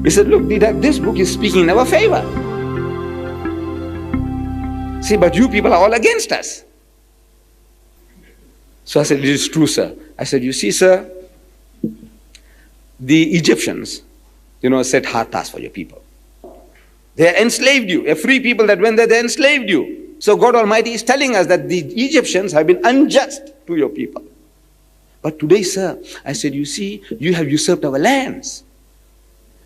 He said, look, Deedat, this book is speaking in our favor. See, but you people are all against us. So I said, it is true, sir. I said, you see, sir, the Egyptians, set hard tasks for your people. They enslaved you. A free people that went there, they enslaved you. So God Almighty is telling us that the Egyptians have been unjust to your people. But today, sir, I said, you see, you have usurped our lands.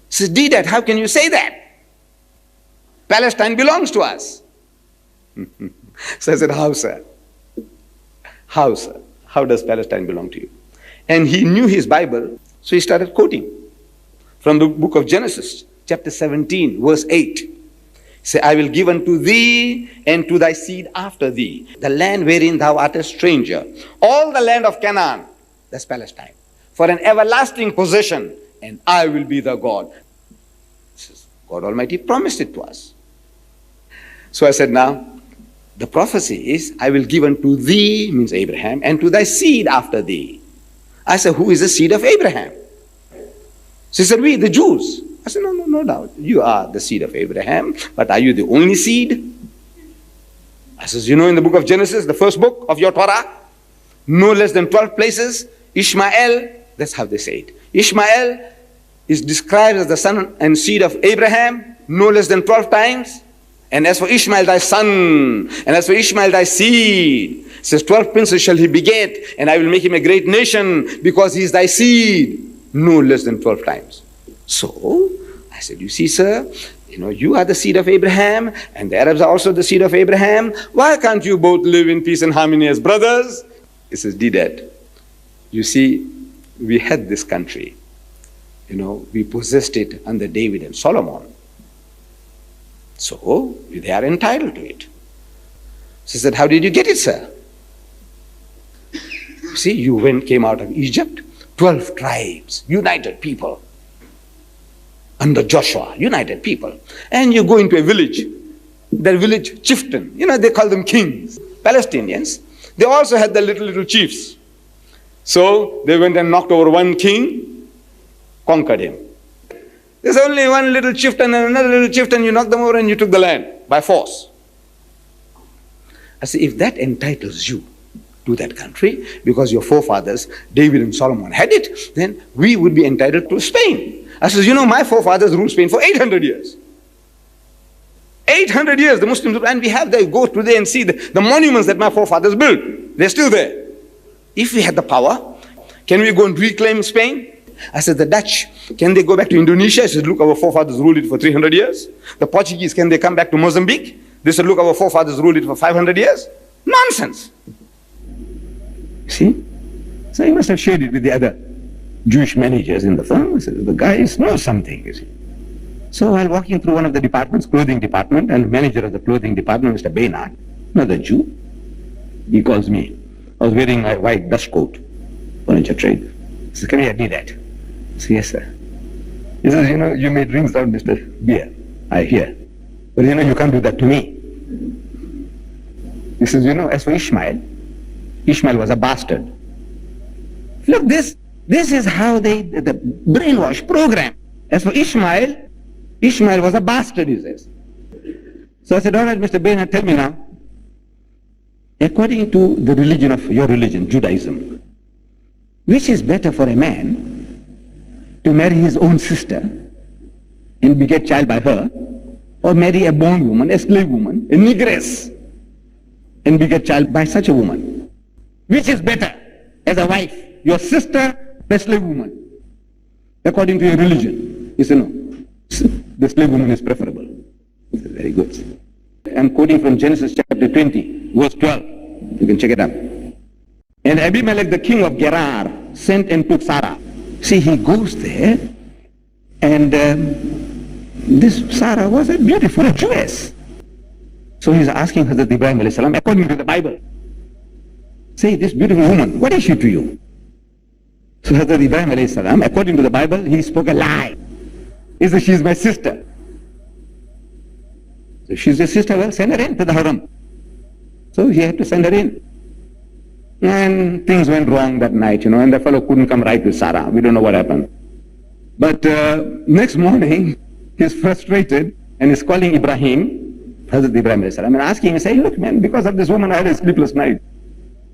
He says, Deedat, how can you say that? Palestine belongs to us. So I said, how, sir? How, sir? How does Palestine belong to you? And he knew his Bible, so he started quoting from the book of Genesis, chapter 17, verse 8. He said, I will give unto thee and to thy seed after thee the land wherein thou art a stranger, all the land of Canaan, that's Palestine, for an everlasting possession, and I will be the God. God Almighty promised it to us. So I said, now, the prophecy is, I will give unto thee, means Abraham, and to thy seed after thee. I said, who is the seed of Abraham? She said, we, the Jews. I said, no doubt. You are the seed of Abraham, but are you the only seed? I says, in the book of Genesis, the first book of your Torah, no less than 12 places, Ishmael, that's how they say it. Ishmael is described as the son and seed of Abraham, no less than 12 times. And as for Ishmael thy son, and as for Ishmael thy seed, it says 12 princes shall he beget, and I will make him a great nation, because he is thy seed, no less than 12 times. So, I said, you see, sir, you are the seed of Abraham, and the Arabs are also the seed of Abraham. Why can't you both live in peace and harmony as brothers? He says, Deedat, you see, we had this country. We possessed it under David and Solomon. So, they are entitled to it. She said, how did you get it, sir? See, you came out of Egypt, 12 tribes, united people. Under Joshua, united people. And you go into a village, that village chieftain, they call them kings, Palestinians. They also had the little chiefs. So, they went and knocked over one king, conquered him. There's only one little chieftain and another little chieftain, you knocked them over and you took the land by force. I say, if that entitles you to that country, because your forefathers, David and Solomon, had it, then we would be entitled to Spain. I says, my forefathers ruled Spain for 800 years. 800 years, the Muslims, and we have there, go today and see the monuments that my forefathers built. They're still there. If we had the power, can we go and reclaim Spain? I said, the Dutch, can they go back to Indonesia? I said, look, our forefathers ruled it for 300 years. The Portuguese, can they come back to Mozambique? They said, look, our forefathers ruled it for 500 years. Nonsense. See? So he must have shared it with the other Jewish managers in the firm. I said, the guys know something, you see. So while walking through one of the departments, clothing department, and the manager of the clothing department, Mr. Baynard, another Jew, he calls me. I was wearing my white dust coat, furniture trade. He says, come here, Deedat. I said, yes, sir. He says, you made rings out, Mr. Beer. I hear. But you can't do that to me. He says, as for Ishmael was a bastard. Look, this is how the brainwash program. As for Ishmael was a bastard, he says. So I said, all right, Mr. Baynard, tell me now, according to the religion of your religion, Judaism, which is better for a man to marry his own sister and beget child by her, or marry a bondwoman, a slave woman, a negress, and beget child by such a woman? Which is better as a wife, your sister, the slave woman? According to your religion. He said, no, the slave woman is preferable. He said, very good. I'm quoting from Genesis chapter 20, verse 12. You can check it out. And Abimelech, the king of Gerar, sent and took Sarah. See, he goes there, and this Sarah was a beautiful Jewess. So he's asking Hazrat Ibrahim alayhi salam, according to the Bible, say, this beautiful woman, what is she to you? So Hazrat Ibrahim alayhi salam, according to the Bible, he spoke a lie. He said, she is my sister. So she's your sister, well, send her in to the haram. So he had to send her in. And things went wrong that night, and the fellow couldn't come right with Sarah. We don't know what happened. But next morning, he's frustrated and is calling Ibrahim, Hazrat Ibrahim alayhi salam, and asking him, say, look man, because of this woman I had a sleepless night.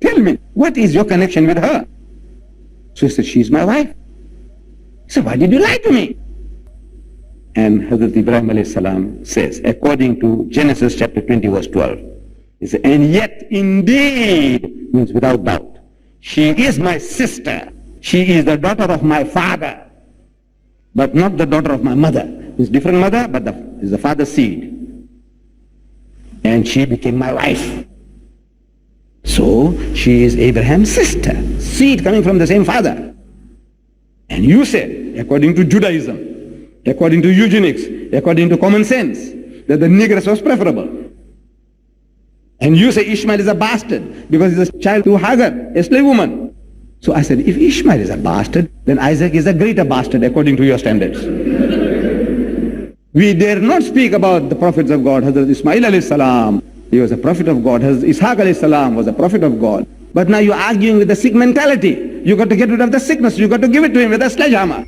Tell me, what is your connection with her? So he said, she's my wife. He said, why did you lie to me? And Hazrat Ibrahim alayhi salam says, according to Genesis chapter 20 verse 12, he said, and yet indeed, means without doubt, she is my sister. She is the daughter of my father, but not the daughter of my mother. It's different mother, but is the father's seed. And she became my wife. So she is Abraham's sister, seed coming from the same father. And you said, according to Judaism, according to eugenics, according to common sense, that the negress was preferable. And you say Ishmael is a bastard because he's a child to Hagar, a slave woman. So I said, if Ishmael is a bastard, then Isaac is a greater bastard according to your standards. We dare not speak about the prophets of God. Hazrat Ismail alayhi salam, he was a prophet of God. Hazrat Ishaq alayhi salam was a prophet of God. But now you're arguing with the sick mentality. You got to get rid of the sickness. You got to give it to him with a sledgehammer.